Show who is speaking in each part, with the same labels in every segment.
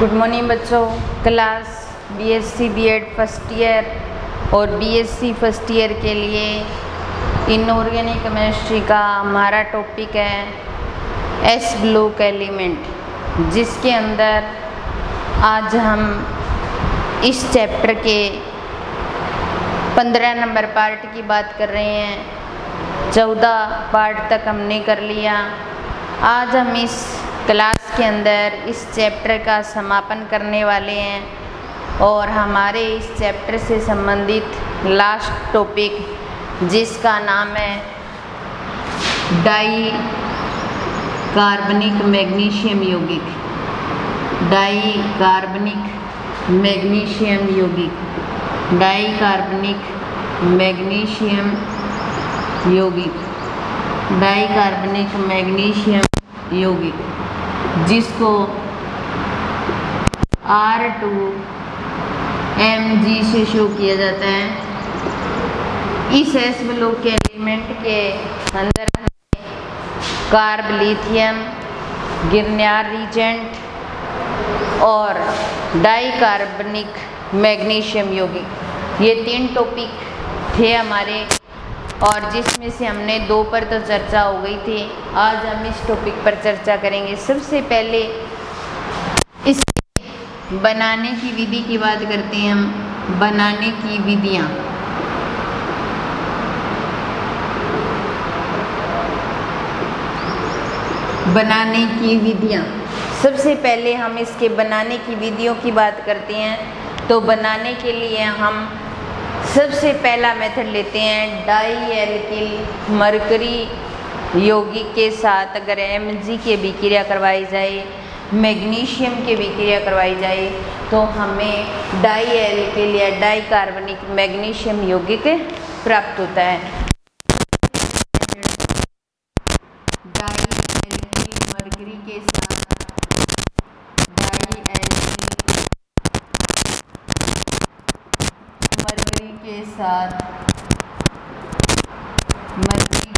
Speaker 1: Good morning बच्चों। Class BSc BEd first year और BSc first year के लिए इनऑर्गेनिक केमिस्ट्री का हमारा टॉपिक है एस ब्लॉक एलिमेंट, जिसके अंदर आज हम इस चैप्टर के 15 नंबर पार्ट की बात कर रहे हैं। 14 पार्ट तक हमने कर लिया। आज हम इस क्लास के अंदर इस चैप्टर का समापन करने वाले हैं और हमारे इस चैप्टर से संबंधित लास्ट टॉपिक, जिसका नाम है डाई कार्बनिक मैग्नीशियम यौगिक। डाई कार्बनिक मैग्नीशियम यौगिक, डाई कार्बनिक मैग्नीशियम यौगिक, डाई कार्बनिक मैग्नीशियम यौगिक, जिसको R2Mg से शो किया जाता है। इस एस ब्लॉक के एलिमेंट के अंदर हमें कार्ब लिथियम, गिरनार रिजेंट और डाई कार्बनिक मैग्नीशियम यौगिक, ये 3 टॉपिक थे हमारे, और जिसमें से हमने 2 पर तो चर्चा हो गई थी। आज हम इस टॉपिक पर चर्चा करेंगे। सबसे पहले इस बनाने की विधि की बात करते हैं हम। बनाने की विधियाँ, बनाने की विधियाँ। सबसे पहले हम इसके बनाने की विधियों की बात करते हैं। तो बनाने के लिए हम सबसे पहला मेथड लेते हैं डाई एल्किल मरकरी यौगिक के साथ अगर Mg की विक्रिया करवाई जाए, मैग्नीशियम की विक्रिया करवाई जाए, तो हमें डाई एल्किल या डाई कार्बनिक मैग्नीशियम यौगिक प्राप्त होता है। डाई एल्किल मरकरी के साथ डाई एल्किल मरकरी के साथ मैग्नीशियम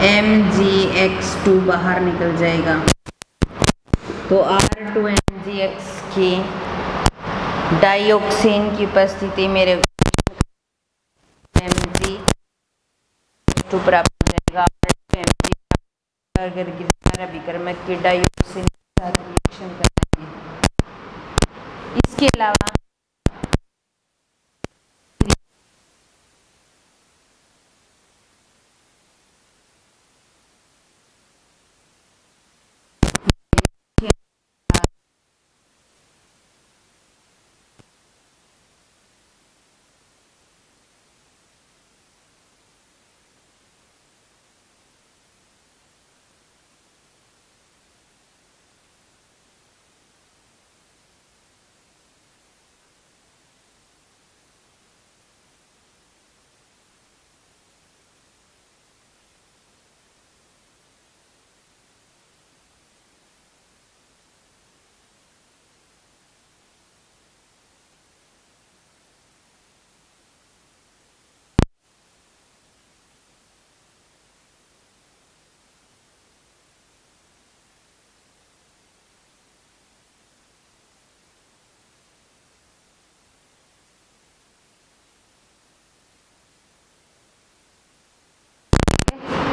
Speaker 1: MgX2 बाहर निकल जाएगा। तो R2MgX की डाइऑक्सिन की उपस्थिति में MgX2 प्राप्त हो जाएगा। R2MG अगर गिरनार अभिकर्मक की डाइऑक्सिन के साथ रिएक्शन करेंगे। इसके अलावा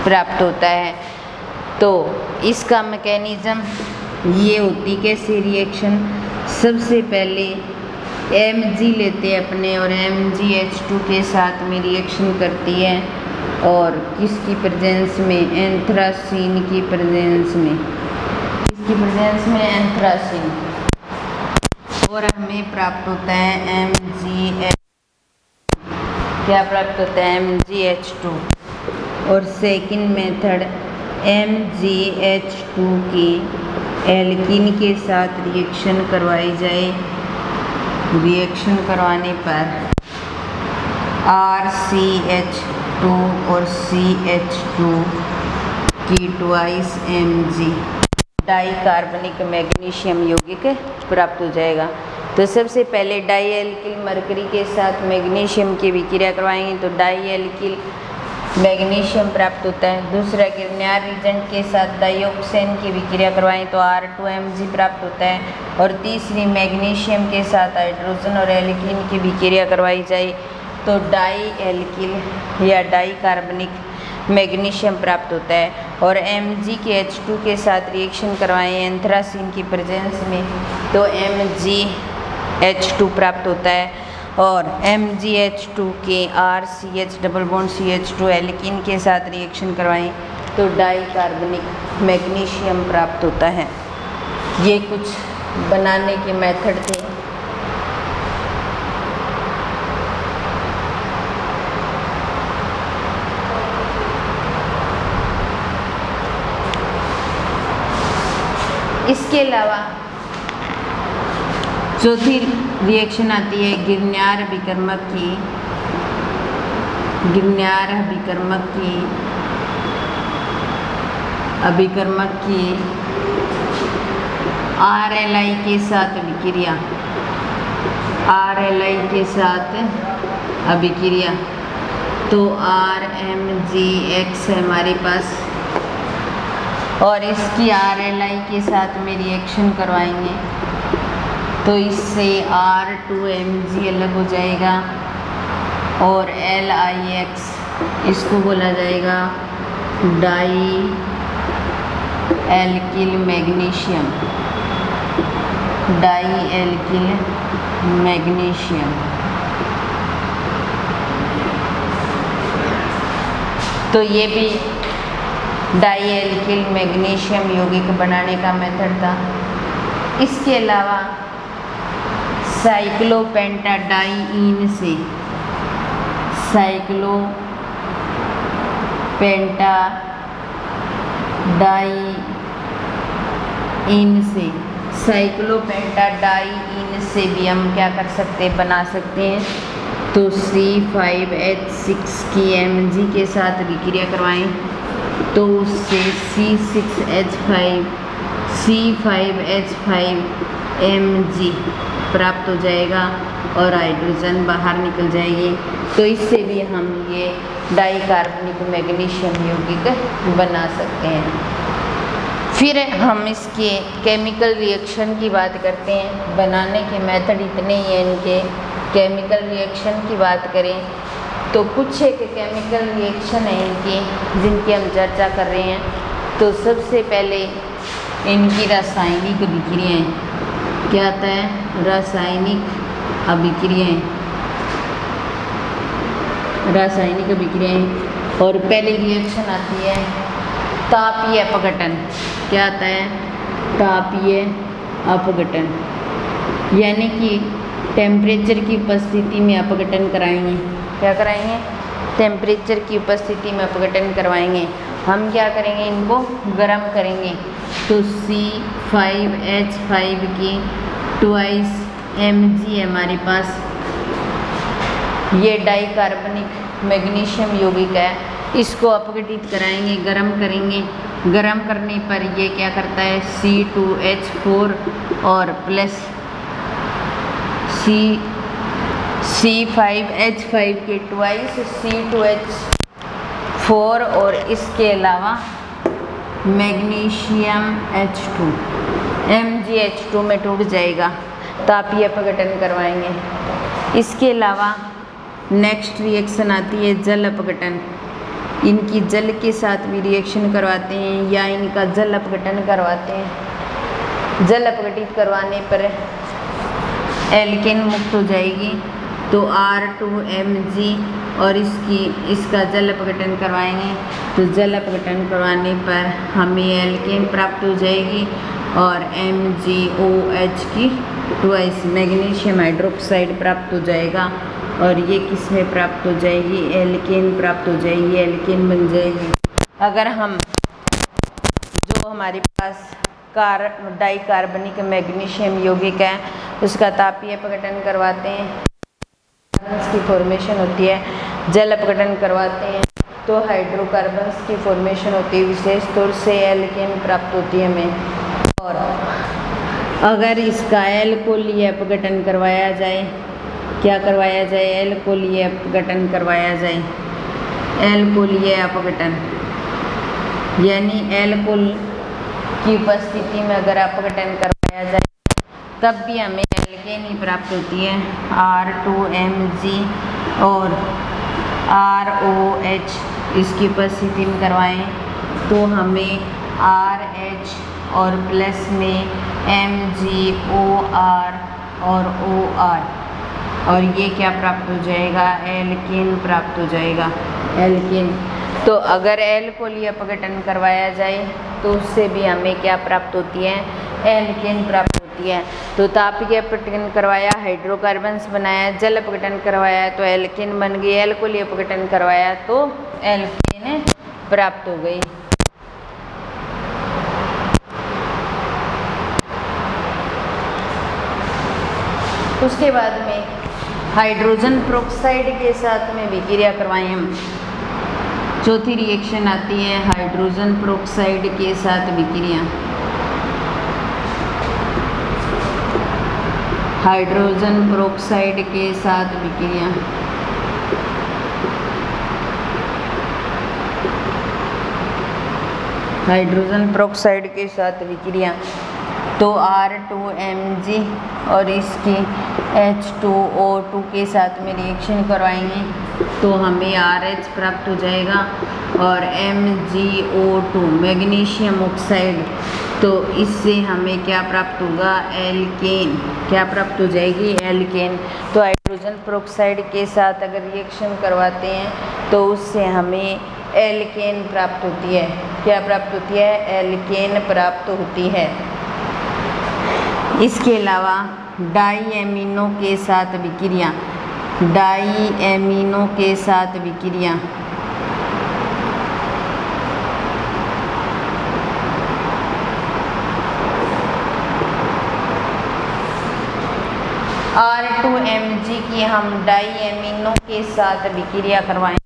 Speaker 1: प्राप्त होता है। तो इसका मैकेनिज्म ये होती कैसे रिएक्शन, सबसे पहले Mg लेते हैं अपने और MgH2 के साथ में रिएक्शन करती है, और किसकी प्रेजेंस में, एंथ्रासीन की प्रेजेंस में, किसकी प्रेजेंस में, एंथ्रासीन, और हमें प्राप्त होता है MgH, क्या प्राप्त होता है, MgH2। और सेकंड मेथड MgH2 की एल्कीन के साथ रिएक्शन करवाई जाए, रिएक्शन करवाने पर RCH2 और CH2 की ट्वाइस Mg डाई कार्बनिक मैग्नीशियम यौगिक प्राप्त हो जाएगा। तो सबसे पहले डाई एल्किल मरकरी के साथ मैग्नीशियम की विक्रिया करवाएंगे तो डाई एल्किल मैग्नीशियम प्राप्त होता है। दूसरा गिरनियार रिएजेंट के साथ डाइऑक्सेन की विक्रिया करवाएं तो R2Mg प्राप्त होता है। और तीसरी मैग्नीशियम के साथ हाइड्रोजन और एल्कीन की विक्रिया करवाई जाए तो डाई एल्किल या डाई कार्बनिक मैग्नीशियम प्राप्त होता है। और MgH2 के साथ रिएक्शन करवाएं एंथ्रासीन की प्रेजेंस में तो MgH2 प्राप्त होता है। और MgH2 के RCH double bond CH2 alkene के साथ रिएक्शन करवाएं तो डाई कार्बनिक मैग्नीशियम प्राप्त होता है। ये कुछ बनाने के मेथड थे। इसके अलावा चौथी रिएक्शन आती है गिरनियार अभिकर्मक की, गिरनियार अभिकर्मक की RLI के साथ अभिक्रिया, RLI के साथ अभिक्रिया तो RMgX है हमारे पास, और इसकी RLI के साथ में रिएक्शन करवाएंगे तो इससे R2Mg अलग हो जाएगा और LIX इसको बोला जाएगा di alkyl magnesium, di alkyl magnesium. तो ये भी डाई एल्किल मैग्नीशियम यौगिक बनाने का मेथड था। इसके अलावा साइक्लोपेंटाडाईन से, साइक्लोपेंटाडाईन से भी हम क्या कर सकते हैं, बना सकते हैं। तो C5H6 की Mg के साथ विक्रिया करवाएं तो उससे C5H5Mg प्राप्त हो जाएगा और हाइड्रोजन बाहर निकल जाएगी। तो इससे भी हम ये डाई कार्बनिक मैग्नीशियम यौगिक बना सकते हैं। फिर हम इसके केमिकल रिएक्शन की बात करते हैं। बनाने के मेथड इतने ही हैं इनके। केमिकल रिएक्शन की बात करें तो कुछ एक केमिकल रिएक्शन है इनकी जिनकी हम चर्चा कर रहे हैं। तो सबसे पहले इनकी रासायनिक अभिक्रियाएँ, क्या आता है, रासायनिक अभिक्रियाएँ, रासायनिक अभिक्रियाएँ। और पहली रिएक्शन आती है तापीय अपघटन। क्या आता है, तापीय अपघटन, यानी कि टेम्परेचर की उपस्थिति में अपघटन कराएंगे। क्या कराएंगे, टेम्परेचर की उपस्थिति में अपघटन करवाएंगे। हम क्या करेंगे, इनको गर्म करेंगे तो C5H5 की ट्वाइस Mg हमारे पास ये डाई कार्बनिक मैग्नीशियम यौगिक है। इसको अपघटित कराएंगे, गरम करेंगे। गरम करने पर ये क्या करता है, C2H4 और प्लस C5H5 के ट्वाइस C2H4 और इसके अलावा मैग्नीशियम H2 MgH2 में टूट जाएगा। तापीय अपघटन करवाएंगे। इसके अलावा नेक्स्ट रिएक्शन आती है जल अपघटन। इनकी जल के साथ भी रिएक्शन करवाते हैं या इनका जल अपघटन करवाते हैं। जल अपघटित करवाने पर एल्केन मुक्त हो जाएगी। तो R2Mg और इसका जल अपघटन करवाएंगे तो जल अपघटन करवाने पर हमें एल्केन प्राप्त हो जाएगी और MgOH की ट्वाइस मैग्नीशियम हाइड्रोक्साइड प्राप्त हो जाएगा और ये किस में प्राप्त हो जाएगी, एल्केन प्राप्त हो जाएगी, एल्केन बन जाएगी। अगर हम जो हमारे पास डाई कार्बनिक मैग्नीशियम यौगिक है उसका तापीय अपघटन करवाते हैं, कार्बन्स की फॉर्मेशन होती है, जल अपघटन करवाते हैं तो हाइड्रोकार्बन्स की फॉर्मेशन होती है, विशेष तौर से एल्केन प्राप्त होती है हमें। और अगर इसका एल्कोलीय अपघटन करवाया जाए, क्या करवाया जाए, एल्कोलीय अपघटन करवाया जाए, एल्कोलीय अपघटन यानी एल्कोल की उपस्थिति में अगर अपघटन करवाया जाए तब भी हमें एल्केन ही प्राप्त होती है। R2Mg और ROH इसकी उपस्थिति में करवाएं तो हमें RH और प्लस में MgOR और OR और ये क्या प्राप्त हो जाएगा, एल्केन प्राप्त हो जाएगा, एल्केन। तो अगर एल्कोलीय अपघटन करवाया जाए तो उससे भी हमें क्या प्राप्त होती है, एल्केन प्राप्त होती है। तो तापीय अपघटन करवाया, हाइड्रोकार्बन्स बनाया, जल अपघटन करवाया तो एल्केन बन गई, एल्कोलीय अपघटन करवाया तो एल्केन प्राप्त हो गई। उसके बाद में हाइड्रोजन पेरोक्साइड के साथ में विक्रिया करवाएं हम। चौथी रिएक्शन आती है हाइड्रोजन पेरोक्साइड के साथ विक्रिया। हाइड्रोजन पेरोक्साइड के साथ विक्रिया, हाइड्रोजन पेरोक्साइड के साथ विक्रिया तो R2Mg और इसकी H2O2 के साथ में रिएक्शन करवाएंगे तो हमें RH प्राप्त हो जाएगा और MgO2 मैग्नीशियम ऑक्साइड, तो इससे हमें क्या प्राप्त होगा, एल्केन, क्या प्राप्त हो जाएगी, एल्केन। तो हाइड्रोजन पेरोक्साइड के साथ अगर रिएक्शन करवाते हैं तो उससे हमें एल्केन प्राप्त होती है, क्या प्राप्त होती है, एल्केन प्राप्त होती है। इसके अलावा डाईएमीनो के साथ विक्रिया, डाईएमीनो के साथ विक्रिया R2Mg की हम डाईएमीनो के साथ विक्रिया करवाएं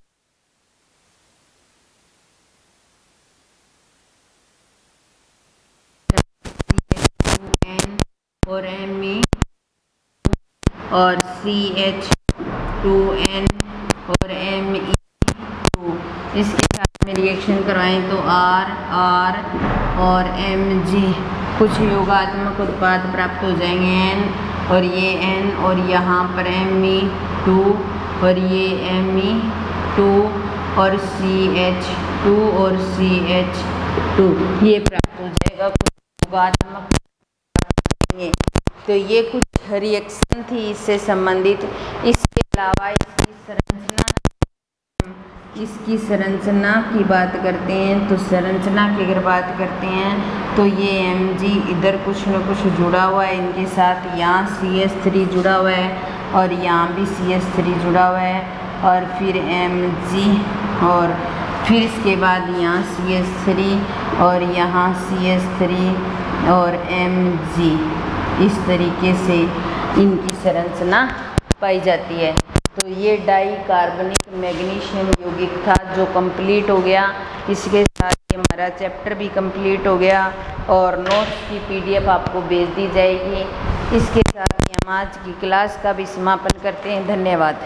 Speaker 1: और Me और CH2N और Me2 इसके साथ में रिएक्शन करवाएं तो R और Mg कुछ योगात्मक उत्पाद प्राप्त हो जाएंगे, N और ये N और यहाँ पर Me2 और ये Me2 और CH2 और CH2 ये प्राप्त हो जाएगा, कुछ योगात्मक। तो ये कुछ रिएक्शन थी इससे संबंधित। इसके अलावा इसकी संरचना की बात करते हैं तो संरचना की अगर बात करते हैं तो ये Mg इधर कुछ न कुछ जुड़ा हुआ है इनके साथ, यहाँ CH3 जुड़ा हुआ है और यहाँ भी CH3 जुड़ा हुआ है और फिर Mg और फिर इसके बाद यहाँ CH3 और यहाँ CH3 और Mg, इस तरीके से इनकी संरचना पाई जाती है। तो ये डाई कार्बनिक मैग्नीशियम यौगिक था जो कंप्लीट हो गया। इसके साथ ये हमारा चैप्टर भी कंप्लीट हो गया और नोट्स की PDF आपको भेज दी जाएगी। इसके साथ ही हम आज की क्लास का भी समापन करते हैं। धन्यवाद।